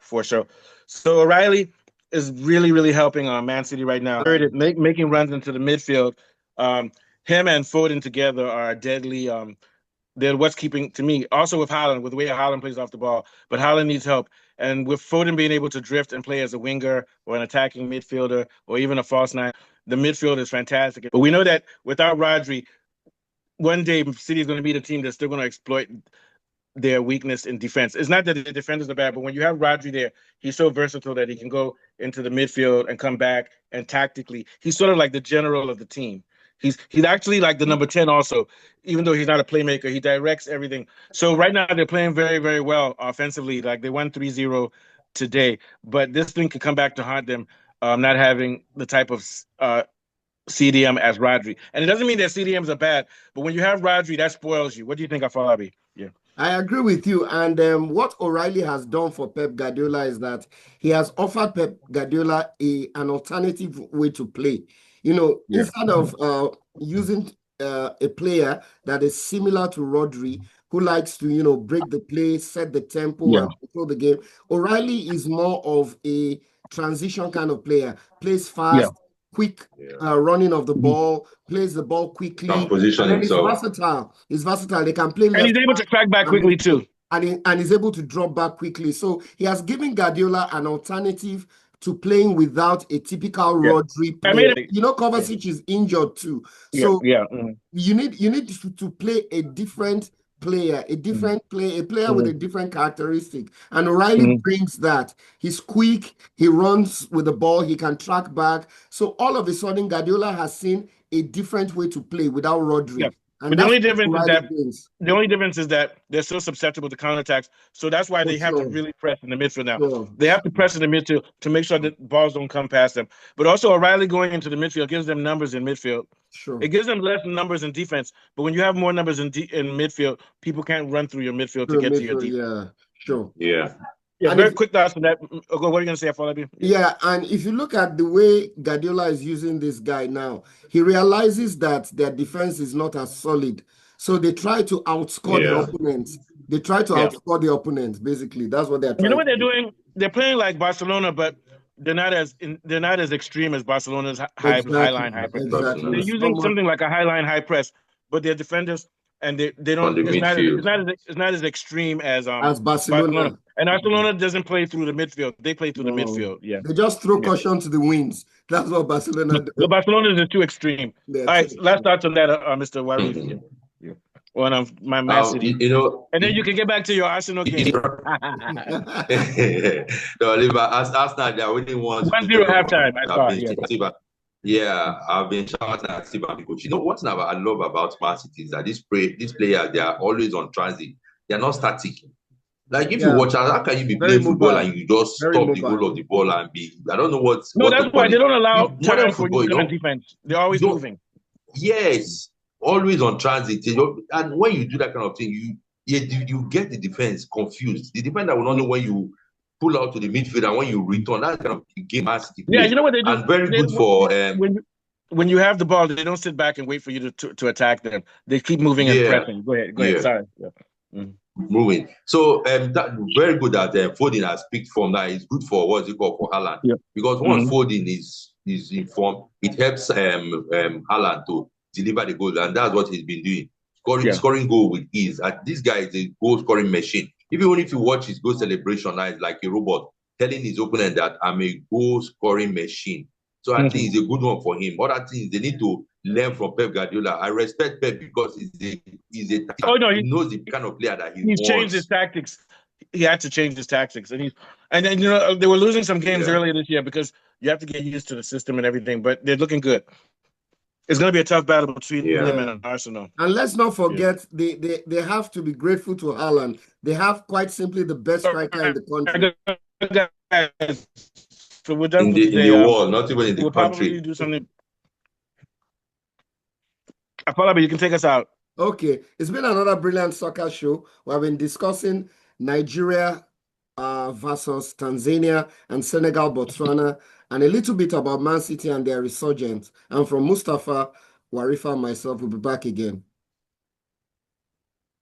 for sure. So O'Reilly is really, really helping Man City right now. Making runs into the midfield. Um, him and Foden together are deadly. They're what's keeping to me. Also with Haaland, with the way Haaland plays off the ball, but Haaland needs help. And with Foden being able to drift and play as a winger or an attacking midfielder or even a false nine, the midfield is fantastic. But we know that without Rodri, one day City is going to be the team that's still going to exploit their weakness in defense. It's not that the defenders are bad, but when you have Rodri there, he's so versatile that he can go into the midfield and come back. And tactically, he's sort of like the general of the team. He's actually like the number 10 also, even though he's not a playmaker. He directs everything. So right now they're playing very, very well offensively. Like they won 3-0 today, but this thing could come back to haunt them, not having the type of CDM as Rodri. And it doesn't mean that CDMs are bad, but when you have Rodri, that spoils you. What do you think, Afolabi? Yeah. I agree with you. And what O'Reilly has done for Pep Guardiola is that he has offered Pep Guardiola an alternative way to play. Instead of using a player that is similar to Rodri, who likes to, break the play, set the tempo, and control the game, O'Reilly is more of a transition kind of player. Plays fast, quick running of the ball, plays the ball quickly. Position himself. It's versatile. It's versatile. They can play left. And he's able to track back quickly too. And he's able to drop back quickly. So he has given Guardiola an alternative to playing without a typical Rodri player. Kovacic is injured too. So you need to play a different player, a player with a different characteristic. And O'Reilly brings that. He's quick, he runs with the ball, he can track back. So all of a sudden, Guardiola has seen a different way to play without Rodri. Yeah. But the only difference is that they're so susceptible to counterattacks. So that's why they have to really press in the midfield now. They have to press in the midfield to make sure that balls don't come past them. But also O'Reilly going into the midfield gives them numbers in midfield. Sure. It gives them less numbers in defense. But when you have more numbers in midfield, people can't run through your midfield to get to your defense. Yeah, sure. Yeah. Yeah, very quick thoughts on that. What are you going to say, Afolabi? Yeah, and if you look at the way Guardiola is using this guy now, he realizes that their defense is not as solid. So they try to outscore the opponents. They try to outscore the opponents, basically. That's what they're trying. You know what they're doing? They're playing like Barcelona, but they're not as extreme as Barcelona's high line high press. Exactly. They're using something like a high line high press, but their defenders and they don't. It's not as extreme as Barcelona. And Barcelona doesn't play through the midfield. They play through the midfield. Yeah. They just throw caution to the winds. That's what Barcelona does. The Barcelona is too extreme. All right, last thoughts on that, Mr. Warif. One of my Man City. And then you can get back to your Arsenal game. No, Arsenal, they already won 1-0 halftime. I thought. Yeah, I've been shouting at Siba because what I love about Man City is that these players, they are always on transit. They are not static. Like if you watch, how can you be playing football and you just stop the goal of the ball and be? I don't know what. No, that's why they don't allow time for you to come defense. They're always moving. Yes, always on transit. And when you do that kind of thing, you get the defense confused. The defender will not know when you pull out to the midfield and when you return. That's kind of game Man City. Yeah, you know what they do. And very good for when you have the ball, they don't sit back and wait for you to attack them. They keep moving and pressing. Go ahead. Sorry. Yeah. Moving. So that very good that Foden has picked form. That is good for what's it called for Haaland. Yeah. Because once Foden is in form, it helps Haaland to deliver the goal, and that's what he's been doing. Scoring goal with ease. This guy is a goal scoring machine. Even if you watch his goal celebration, now it's like a robot telling his opponent that I'm a goal scoring machine. So I think it's a good one for him. Other things they need to learn from Pep Guardiola. I respect Pep because he knows the kind of player that he's changed his tactics. He had to change his tactics, and then they were losing some games earlier this year because you have to get used to the system and everything. But they're looking good. It's going to be a tough battle between them and Arsenal. And let's not forget they have to be grateful to Haaland. They have quite simply the best striker in the country. So we're done in the world, not even in the country. Probably do something. Afolabi, you can take us out. Okay. It's been another brilliant soccer show. We have been discussing Nigeria versus Tanzania and Senegal, Botswana, and a little bit about Man City and their resurgence. And from Mustafa, Warifa, and myself, we'll be back again.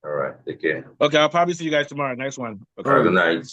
All right. Take care. Okay. I'll probably see you guys tomorrow. Next one. Okay. Good night.